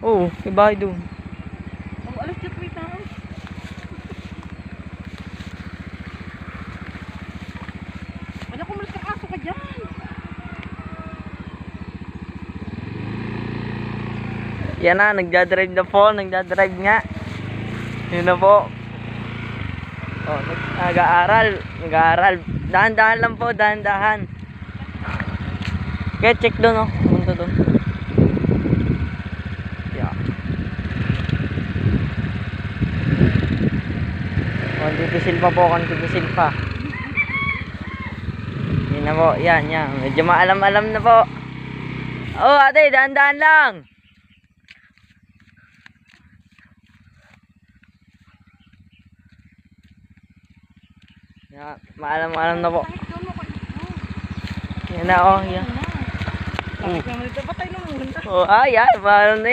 Oo, may bahay doon. Oh, alas dyan may tao. Ano kung malas kang aso ka dyan? Yan na, nagdadrive na po. Nagdadrive nga. Yun na po. Oh, nag-aaral. Nag-aaral. Dahan-dahan lang po, dahan-dahan. Kaya check doon, oh. Punta doon. Yeah. Kontipisil pa po, kontipisil pa. Yan na po, yan, yan. Medyo maalam-alam na po. Oh, ate, dahan-dahan lang. Yan, maalam-alam na po. Yan na, oh, yan. Bakit naman ito? Patay na muna. Oh, ay, maalam na yan.